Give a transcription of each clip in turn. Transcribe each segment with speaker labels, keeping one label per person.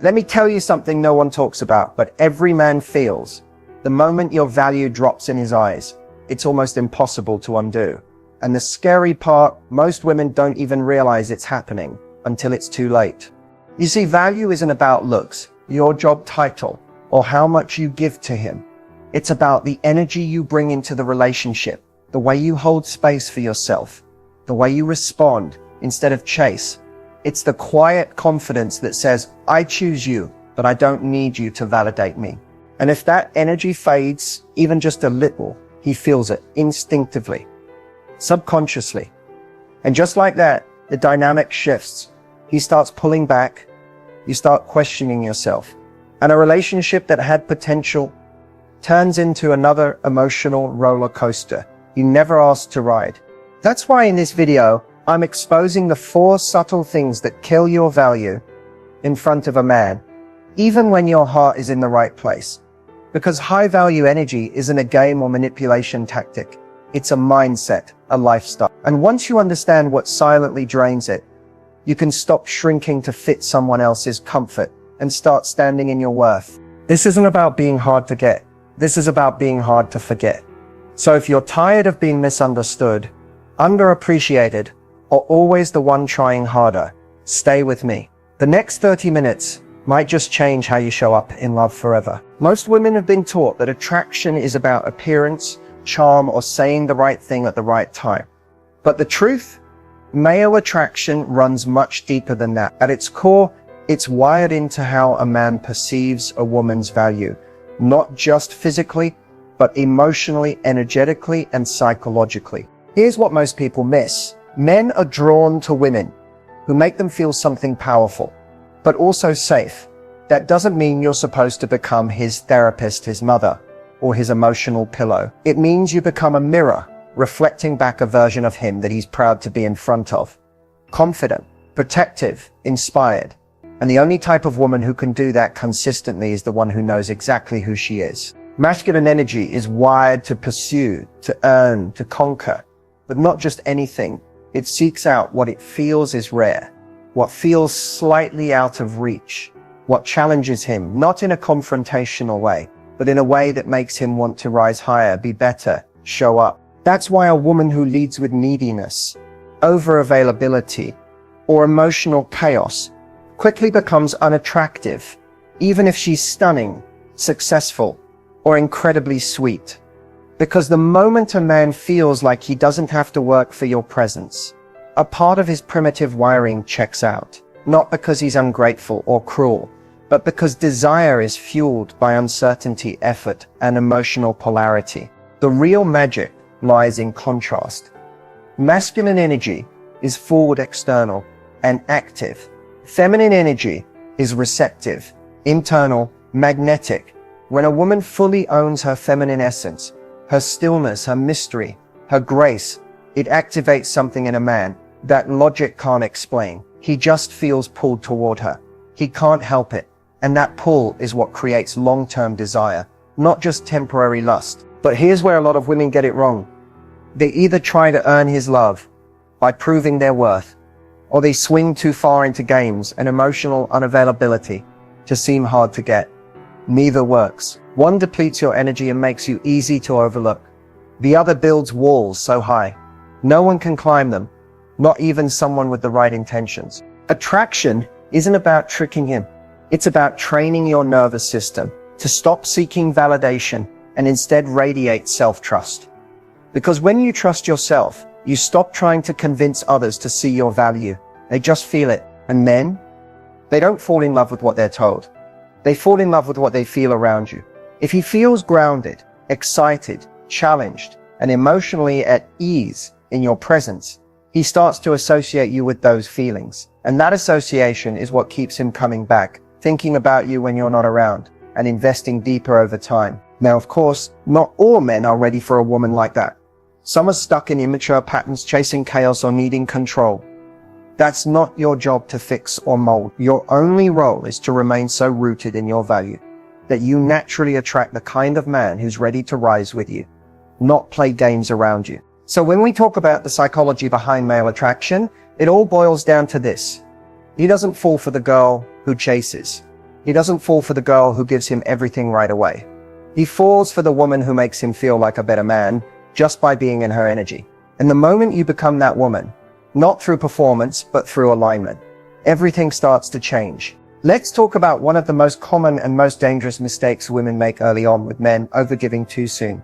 Speaker 1: Let me tell you something no one talks about, but every man feels. The moment your value drops in his eyes, it's almost impossible to undo. And the scary part, most women don't even realize it's happening until it's too late. You see, value isn't about looks, your job title, or how much you give to him. It's about the energy you bring into the relationship, the way you hold space for yourself, the way you respond instead of chase. It's the quiet confidence that says, I choose you, but I don't need you to validate me. And if that energy fades, even just a little, he feels it instinctively, subconsciously. And just like that, the dynamic shifts. He starts pulling back. You start questioning yourself. And a relationship that had potential turns into another emotional roller coaster you never asked to ride. That's why in this video, I'm exposing the 4 subtle things that kill your value in front of a man, even when your heart is in the right place. Because high value energy isn't a game or manipulation tactic. It's a mindset, a lifestyle. And once you understand what silently drains it, you can stop shrinking to fit someone else's comfort and start standing in your worth. This isn't about being hard to get. This is about being hard to forget. So if you're tired of being misunderstood, underappreciated, or always the one trying harder, stay with me. The next 30 minutes might just change how you show up in love forever. Most women have been taught that attraction is about appearance, charm, or saying the right thing at the right time. But the truth? Male attraction runs much deeper than that. At its core, it's wired into how a man perceives a woman's value, not just physically, but emotionally, energetically, and psychologically. Here's what most people miss. Men are drawn to women who make them feel something powerful, but also safe. That doesn't mean you're supposed to become his therapist, his mother, or his emotional pillow. It means you become a mirror, reflecting back a version of him that he's proud to be in front of. Confident, protective, inspired. And the only type of woman who can do that consistently is the one who knows exactly who she is. Masculine energy is wired to pursue, to earn, to conquer, but not just anything. It seeks out what it feels is rare, what feels slightly out of reach, what challenges him, not in a confrontational way, but in a way that makes him want to rise higher, be better, show up. That's why a woman who leads with neediness, over-availability, or emotional chaos quickly becomes unattractive, even if she's stunning, successful, or incredibly sweet. Because the moment a man feels like he doesn't have to work for your presence, a part of his primitive wiring checks out. Not because he's ungrateful or cruel, but because desire is fueled by uncertainty, effort, and emotional polarity. The real magic lies in contrast. Masculine energy is forward, external, and active. Feminine energy is receptive, internal, magnetic. When a woman fully owns her feminine essence, her stillness, her mystery, her grace, it activates something in a man that logic can't explain. He just feels pulled toward her. He can't help it. And that pull is what creates long-term desire, not just temporary lust. But here's where a lot of women get it wrong. They either try to earn his love by proving their worth, or they swing too far into games and emotional unavailability to seem hard to get. Neither works. One depletes your energy and makes you easy to overlook. The other builds walls so high, no one can climb them, not even someone with the right intentions. Attraction isn't about tricking him. It's about training your nervous system to stop seeking validation and instead radiate self-trust. Because when you trust yourself, you stop trying to convince others to see your value. They just feel it. And men, they don't fall in love with what they're told. They fall in love with what they feel around you. If he feels grounded, excited, challenged, and emotionally at ease in your presence, he starts to associate you with those feelings. And that association is what keeps him coming back, thinking about you when you're not around, and investing deeper over time. Now, of course, not all men are ready for a woman like that. Some are stuck in immature patterns, chasing chaos or needing control. That's not your job to fix or mold. Your only role is to remain so rooted in your value that you naturally attract the kind of man who's ready to rise with you, not play games around you. So when we talk about the psychology behind male attraction, it all boils down to this. He doesn't fall for the girl who chases. He doesn't fall for the girl who gives him everything right away. He falls for the woman who makes him feel like a better man just by being in her energy. And the moment you become that woman, not through performance, but through alignment, everything starts to change. Let's talk about one of the most common and most dangerous mistakes women make early on with men: overgiving too soon.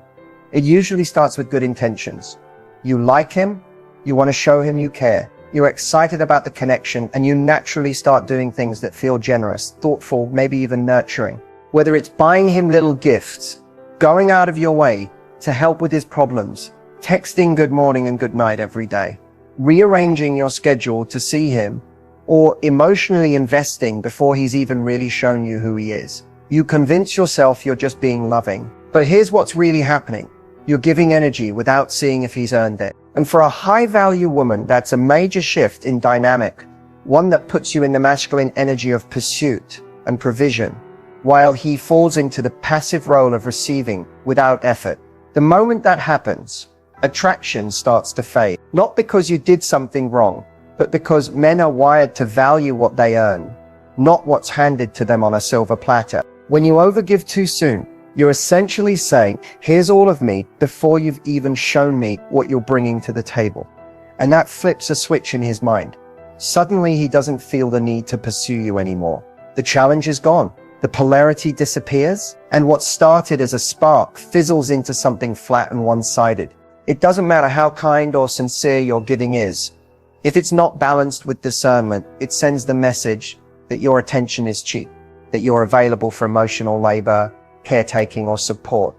Speaker 1: It usually starts with good intentions. You like him, you want to show him you care, you're excited about the connection, and you naturally start doing things that feel generous, thoughtful, maybe even nurturing. Whether it's buying him little gifts, going out of your way to help with his problems, texting good morning and good night every day, rearranging your schedule to see him, or emotionally investing before he's even really shown you who he is. You convince yourself you're just being loving. But here's what's really happening. You're giving energy without seeing if he's earned it. And for a high-value woman, that's a major shift in dynamic, one that puts you in the masculine energy of pursuit and provision, while he falls into the passive role of receiving without effort. The moment that happens, attraction starts to fade. Not because you did something wrong, but because men are wired to value what they earn, not what's handed to them on a silver platter. When you overgive too soon, you're essentially saying, here's all of me, before you've even shown me what you're bringing to the table. And that flips a switch in his mind. Suddenly he doesn't feel the need to pursue you anymore. The challenge is gone. The polarity disappears, and what started as a spark fizzles into something flat and one-sided. It doesn't matter how kind or sincere your giving is. If it's not balanced with discernment, it sends the message that your attention is cheap, that you're available for emotional labor, caretaking, or support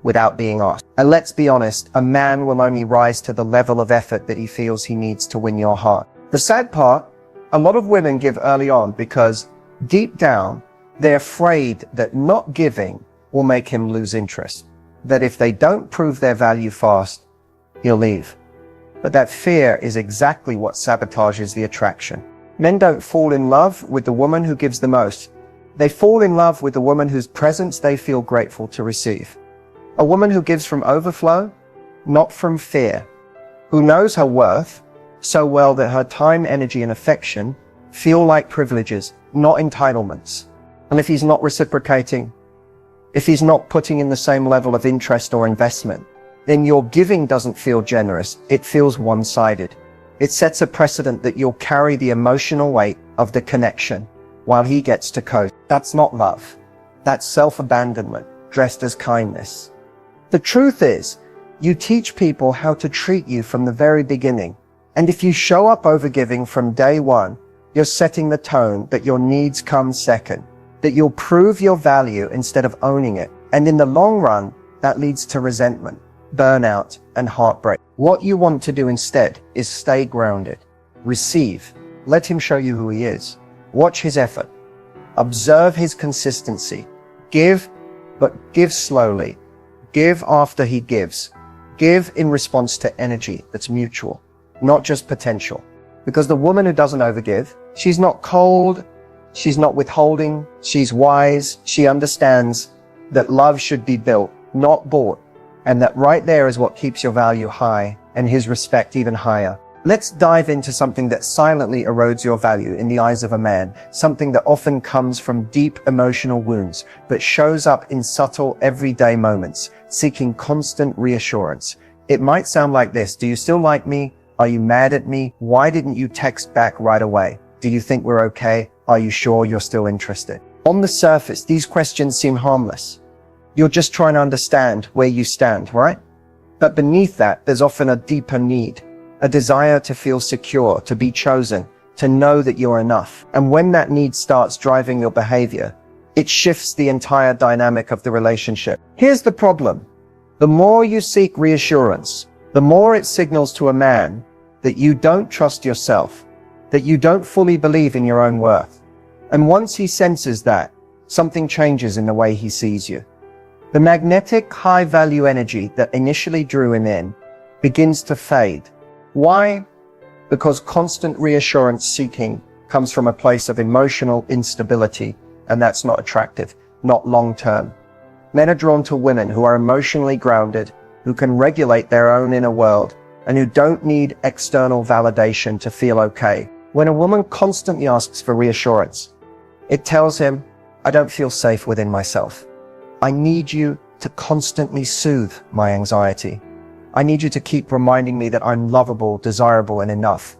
Speaker 1: without being asked. And let's be honest, a man will only rise to the level of effort that he feels he needs to win your heart. The sad part, a lot of women give early on because deep down, they're afraid that not giving will make him lose interest, that if they don't prove their value fast, he'll leave. But that fear is exactly what sabotages the attraction. Men don't fall in love with the woman who gives the most. They fall in love with the woman whose presence they feel grateful to receive. A woman who gives from overflow, not from fear. Who knows her worth so well that her time, energy, and affection feel like privileges, not entitlements. And if he's not reciprocating, if he's not putting in the same level of interest or investment, then your giving doesn't feel generous, it feels one-sided. It sets a precedent that you'll carry the emotional weight of the connection while he gets to coast. That's not love. That's self-abandonment, dressed as kindness. The truth is, you teach people how to treat you from the very beginning. And if you show up overgiving from day one, you're setting the tone that your needs come second, that you'll prove your value instead of owning it. And in the long run, that leads to resentment, burnout, and heartbreak. What you want to do instead is stay grounded. Receive. Let him show you who he is. Watch his effort. Observe his consistency. Give, but give slowly. Give after he gives. Give in response to energy that's mutual, not just potential. Because the woman who doesn't overgive, she's not cold, she's not withholding, she's wise, she understands that love should be built, not bought. And that right there is what keeps your value high and his respect even higher. Let's dive into something that silently erodes your value in the eyes of a man, something that often comes from deep emotional wounds, but shows up in subtle everyday moments, seeking constant reassurance. It might sound like this: do you still like me? Are you mad at me? Why didn't you text back right away? Do you think we're okay? Are you sure you're still interested? On the surface, these questions seem harmless. You're just trying to understand where you stand, right? But beneath that, there's often a deeper need, a desire to feel secure, to be chosen, to know that you're enough. And when that need starts driving your behavior, it shifts the entire dynamic of the relationship. Here's the problem. The more you seek reassurance, the more it signals to a man that you don't trust yourself, that you don't fully believe in your own worth. And once he senses that, something changes in the way he sees you. The magnetic, high-value energy that initially drew him in begins to fade. Why? Because constant reassurance seeking comes from a place of emotional instability, and that's not attractive, not long-term. Men are drawn to women who are emotionally grounded, who can regulate their own inner world, and who don't need external validation to feel okay. When a woman constantly asks for reassurance, it tells him, I don't feel safe within myself. I need you to constantly soothe my anxiety. I need you to keep reminding me that I'm lovable, desirable, and enough.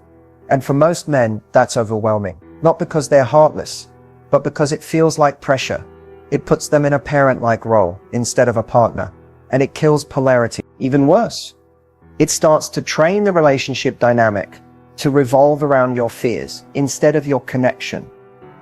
Speaker 1: And for most men, that's overwhelming. Not because they're heartless, but because it feels like pressure. It puts them in a parent-like role instead of a partner, and it kills polarity. Even worse, it starts to train the relationship dynamic to revolve around your fears instead of your connection.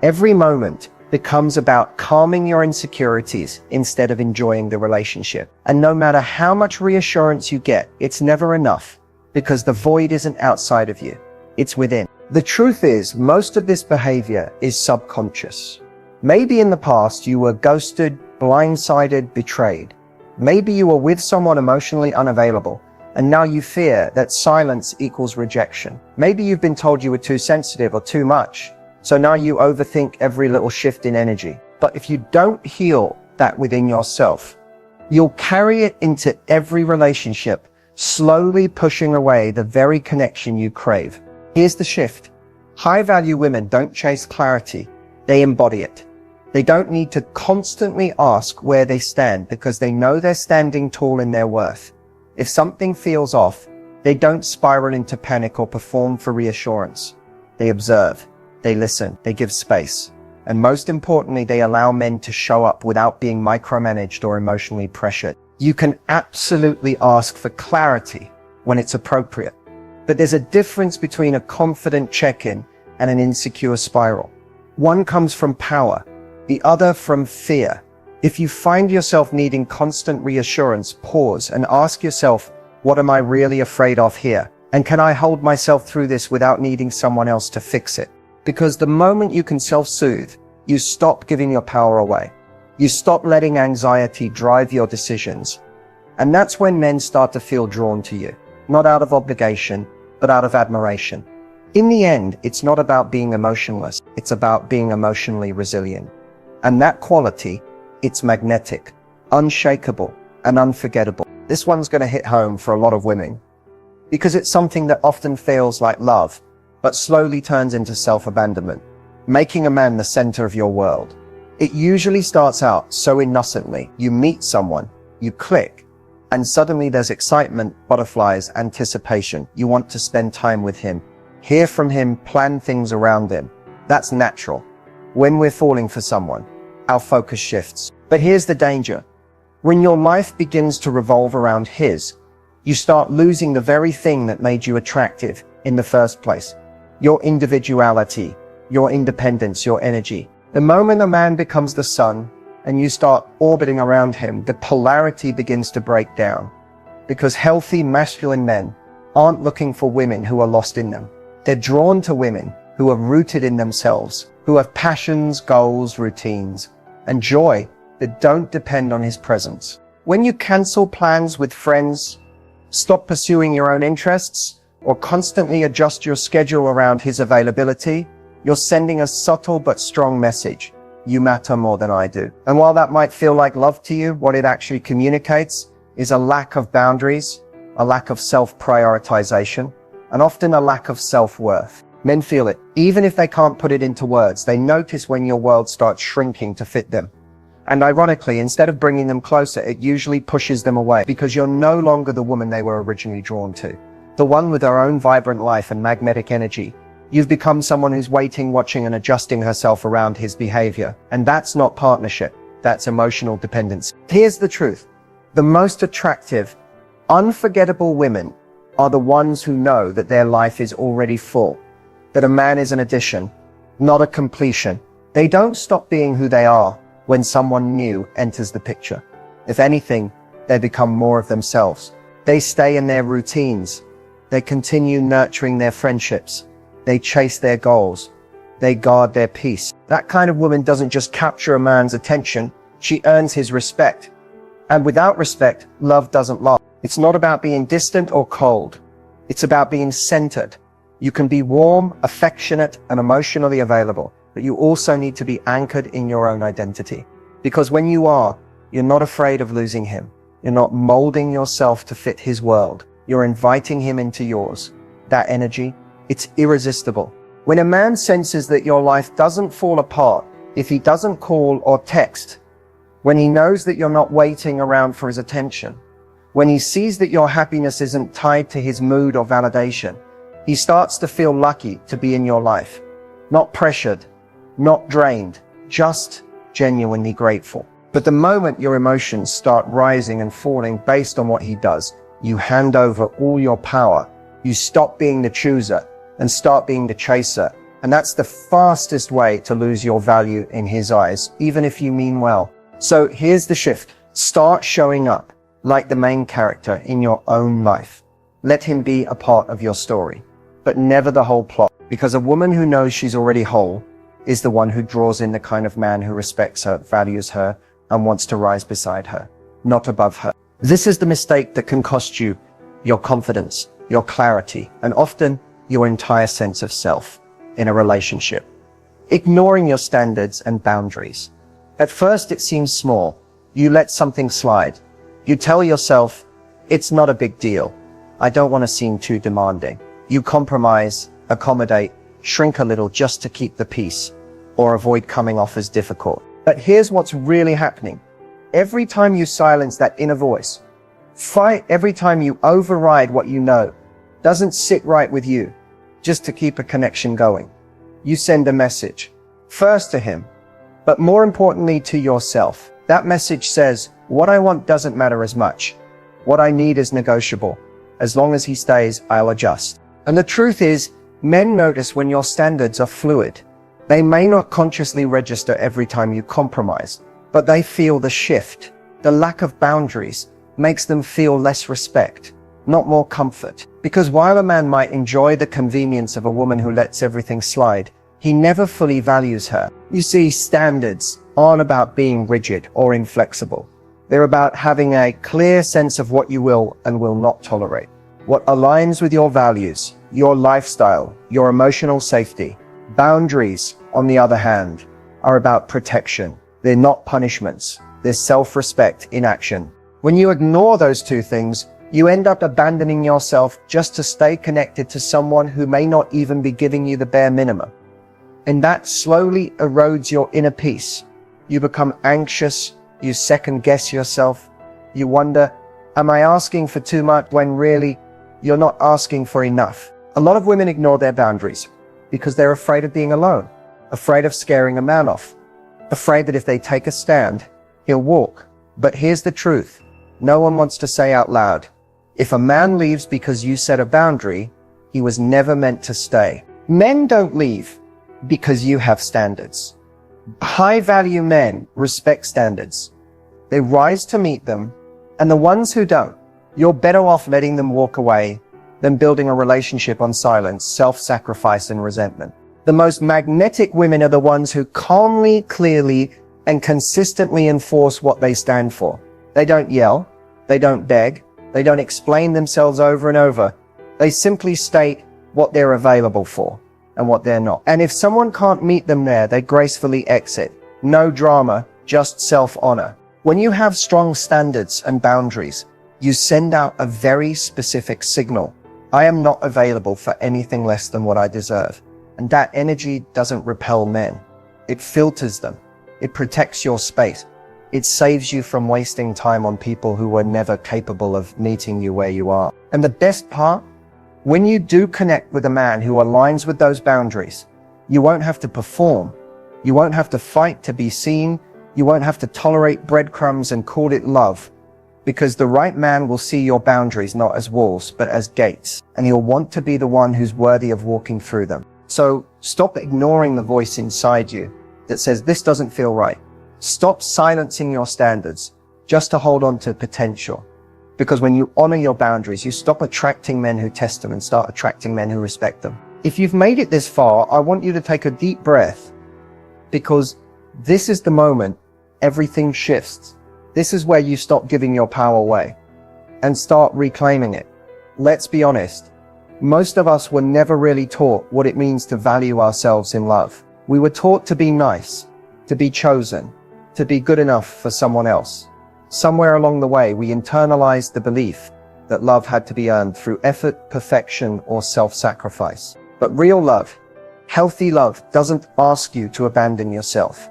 Speaker 1: Every moment becomes about calming your insecurities instead of enjoying the relationship. And no matter how much reassurance you get, it's never enough, because the void isn't outside of you, it's within. The truth is, most of this behavior is subconscious. Maybe in the past you were ghosted, blindsided, betrayed. Maybe you were with someone emotionally unavailable, and now you fear that silence equals rejection. Maybe you've been told you were too sensitive or too much, so now you overthink every little shift in energy. But if you don't heal that within yourself, you'll carry it into every relationship, slowly pushing away the very connection you crave. Here's the shift. High-value women don't chase clarity, they embody it. They don't need to constantly ask where they stand because they know they're standing tall in their worth. If something feels off, they don't spiral into panic or perform for reassurance. They observe, they listen, they give space. And most importantly, they allow men to show up without being micromanaged or emotionally pressured. You can absolutely ask for clarity when it's appropriate. But there's a difference between a confident check-in and an insecure spiral. One comes from power, the other from fear. If you find yourself needing constant reassurance, pause and ask yourself, what am I really afraid of here? And can I hold myself through this without needing someone else to fix it? Because the moment you can self-soothe, you stop giving your power away. You stop letting anxiety drive your decisions. And that's when men start to feel drawn to you, not out of obligation, but out of admiration. In the end, it's not about being emotionless, it's about being emotionally resilient. And that quality, it's magnetic, unshakable, and unforgettable. This one's going to hit home for a lot of women, because it's something that often feels like love, but slowly turns into self-abandonment, making a man the center of your world. It usually starts out so innocently. You meet someone, you click, and suddenly there's excitement, butterflies, anticipation. You want to spend time with him, hear from him, plan things around him. That's natural. When we're falling for someone, our focus shifts. But here's the danger. When your life begins to revolve around his, you start losing the very thing that made you attractive in the first place. Your individuality, your independence, your energy. The moment a man becomes the sun and you start orbiting around him, the polarity begins to break down. Because healthy masculine men aren't looking for women who are lost in them. They're drawn to women who are rooted in themselves, who have passions, goals, routines, and joy that don't depend on his presence. When you cancel plans with friends, stop pursuing your own interests, or constantly adjust your schedule around his availability, you're sending a subtle but strong message. You matter more than I do. And while that might feel like love to you, what it actually communicates is a lack of boundaries, a lack of self-prioritization, and often a lack of self-worth. Men feel it. Even if they can't put it into words, they notice when your world starts shrinking to fit them. And ironically, instead of bringing them closer, it usually pushes them away, because you're no longer the woman they were originally drawn to. The one with her own vibrant life and magnetic energy. You've become someone who's waiting, watching, and adjusting herself around his behavior. And that's not partnership. That's emotional dependence. Here's the truth. The most attractive, unforgettable women are the ones who know that their life is already full, that a man is an addition, not a completion. They don't stop being who they are when someone new enters the picture. If anything, they become more of themselves. They stay in their routines. They continue nurturing their friendships. They chase their goals. They guard their peace. That kind of woman doesn't just capture a man's attention, she earns his respect. And without respect, love doesn't last. It's not about being distant or cold. It's about being centered. You can be warm, affectionate, and emotionally available, but you also need to be anchored in your own identity. Because when you are, you're not afraid of losing him. You're not molding yourself to fit his world. You're inviting him into yours. That energy, it's irresistible. When a man senses that your life doesn't fall apart if he doesn't call or text, when he knows that you're not waiting around for his attention, when he sees that your happiness isn't tied to his mood or validation, he starts to feel lucky to be in your life. Not pressured, not drained, just genuinely grateful. But the moment your emotions start rising and falling based on what he does, you hand over all your power. You stop being the chooser and start being the chaser. And that's the fastest way to lose your value in his eyes, even if you mean well. So here's the shift. Start showing up like the main character in your own life. Let him be a part of your story, but never the whole plot. Because a woman who knows she's already whole is the one who draws in the kind of man who respects her, values her, and wants to rise beside her, not above her. This is the mistake that can cost you your confidence, your clarity, and often your entire sense of self in a relationship. Ignoring your standards and boundaries. At first it seems small. You let something slide. You tell yourself, it's not a big deal. I don't want to seem too demanding. You compromise, accommodate, shrink a little just to keep the peace, or avoid coming off as difficult. But here's what's really happening. Every time you silence that inner voice, fight every time you override what you know doesn't sit right with you, just to keep a connection going, you send a message, first to him, but more importantly to yourself. That message says, what I want doesn't matter as much. What I need is negotiable. As long as he stays, I'll adjust. And the truth is, men notice when your standards are fluid. They may not consciously register every time you compromise, but they feel the shift. The lack of boundaries makes them feel less respect, not more comfort. Because while a man might enjoy the convenience of a woman who lets everything slide, he never fully values her. You see, standards aren't about being rigid or inflexible. They're about having a clear sense of what you will and will not tolerate. What aligns with your values, your lifestyle, your emotional safety. Boundaries, on the other hand, are about protection. They're not punishments. They're self-respect in action. When you ignore those two things, you end up abandoning yourself just to stay connected to someone who may not even be giving you the bare minimum. And that slowly erodes your inner peace. You become anxious, you second-guess yourself. You wonder, am I asking for too much when really you're not asking for enough? A lot of women ignore their boundaries because they're afraid of being alone, afraid of scaring a man off, afraid that if they take a stand, he'll walk. But here's the truth. No one wants to say out loud, if a man leaves because you set a boundary, he was never meant to stay. Men don't leave because you have standards. High-value men respect standards. They rise to meet them, and the ones who don't, you're better off letting them walk away than building a relationship on silence, self-sacrifice, and resentment. The most magnetic women are the ones who calmly, clearly, and consistently enforce what they stand for. They don't yell, they don't beg, they don't explain themselves over and over. They simply state what they're available for and what they're not. And if someone can't meet them there, they gracefully exit. No drama, just self-honor. When you have strong standards and boundaries, you send out a very specific signal. I am not available for anything less than what I deserve. And that energy doesn't repel men. It filters them. It protects your space. It saves you from wasting time on people who were never capable of meeting you where you are. And the best part, when you do connect with a man who aligns with those boundaries, you won't have to perform. You won't have to fight to be seen. You won't have to tolerate breadcrumbs and call it love. Because the right man will see your boundaries not as walls, but as gates. And he'll want to be the one who's worthy of walking through them. So stop ignoring the voice inside you that says this doesn't feel right. Stop silencing your standards just to hold on to potential. Because when you honor your boundaries, you stop attracting men who test them and start attracting men who respect them. If you've made it this far, I want you to take a deep breath, because this is the moment everything shifts. This is where you stop giving your power away and start reclaiming it. Let's be honest. Most of us were never really taught what it means to value ourselves in love. We were taught to be nice, to be chosen, to be good enough for someone else. Somewhere along the way, we internalized the belief that love had to be earned through effort, perfection, or self-sacrifice. But real love, healthy love, doesn't ask you to abandon yourself.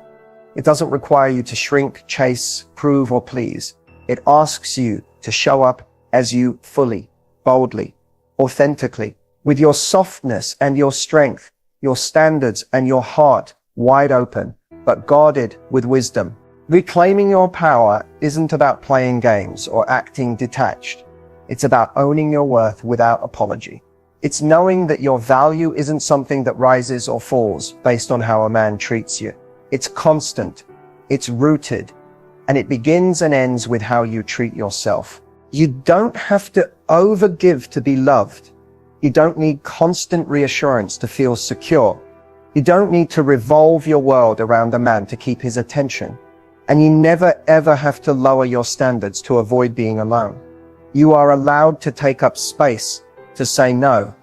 Speaker 1: It doesn't require you to shrink, chase, prove, or please. It asks you to show up as you fully, boldly, authentically, with your softness and your strength, your standards and your heart wide open, but guarded with wisdom. Reclaiming your power isn't about playing games or acting detached. It's about owning your worth without apology. It's knowing that your value isn't something that rises or falls based on how a man treats you. It's constant, it's rooted, and it begins and ends with how you treat yourself. You don't have to overgive to be loved. You don't need constant reassurance to feel secure. You don't need to revolve your world around a man to keep his attention. And you never ever have to lower your standards to avoid being alone. You are allowed to take up space, to say no,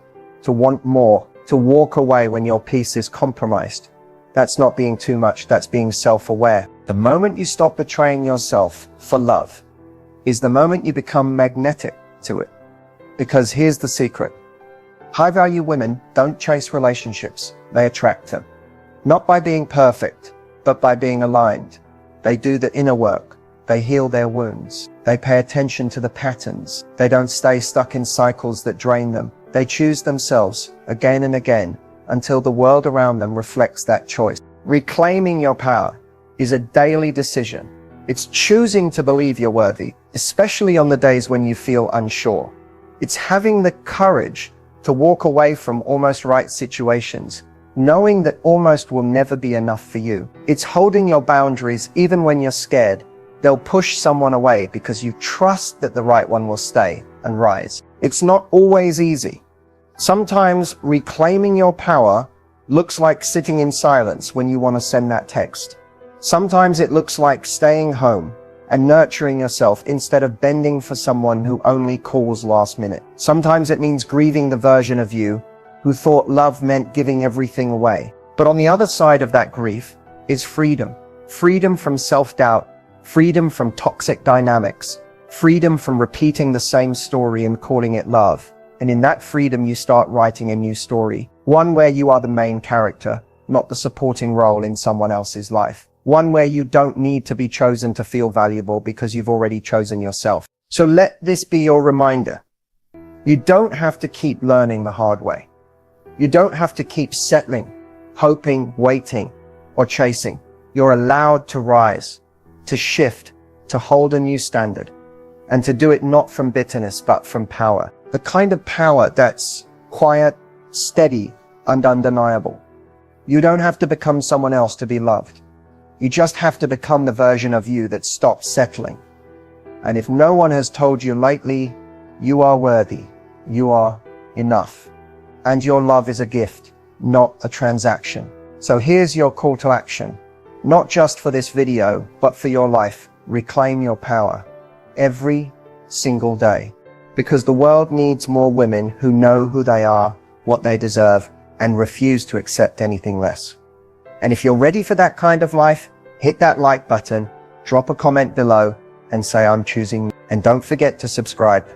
Speaker 1: to want more, to walk away when your peace is compromised. That's not being too much, that's being self-aware. The moment you stop betraying yourself for love is the moment you become magnetic to it. Because here's the secret. High-value women don't chase relationships, they attract them. Not by being perfect, but by being aligned. They do the inner work. They heal their wounds. They pay attention to the patterns. They don't stay stuck in cycles that drain them. They choose themselves again and again until the world around them reflects that choice. Reclaiming your power is a daily decision. It's choosing to believe you're worthy, especially on the days when you feel unsure. It's having the courage to walk away from almost right situations, knowing that almost will never be enough for you. It's holding your boundaries even when you're scared. They'll push someone away because you trust that the right one will stay and rise. It's not always easy. Sometimes reclaiming your power looks like sitting in silence when you want to send that text. Sometimes it looks like staying home and nurturing yourself instead of bending for someone who only calls last minute. Sometimes it means grieving the version of you who thought love meant giving everything away. But on the other side of that grief is freedom. Freedom from self-doubt, freedom from toxic dynamics, freedom from repeating the same story and calling it love. And in that freedom, you start writing a new story. One where you are the main character, not the supporting role in someone else's life. One where you don't need to be chosen to feel valuable because you've already chosen yourself. So let this be your reminder. You don't have to keep learning the hard way. You don't have to keep settling, hoping, waiting, or chasing. You're allowed to rise, to shift, to hold a new standard, and to do it not from bitterness, but from power. The kind of power that's quiet, steady, and undeniable. You don't have to become someone else to be loved. You just have to become the version of you that stops settling. And if no one has told you lately, you are worthy, you are enough. And your love is a gift, not a transaction. So here's your call to action. Not just for this video, but for your life. Reclaim your power every single day. Because the world needs more women who know who they are, what they deserve, and refuse to accept anything less. And if you're ready for that kind of life, hit that like button, drop a comment below, and say I'm choosing. And don't forget to subscribe,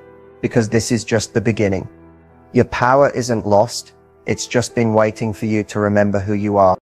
Speaker 1: because this is just the beginning. Your power isn't lost, it's just been waiting for you to remember who you are.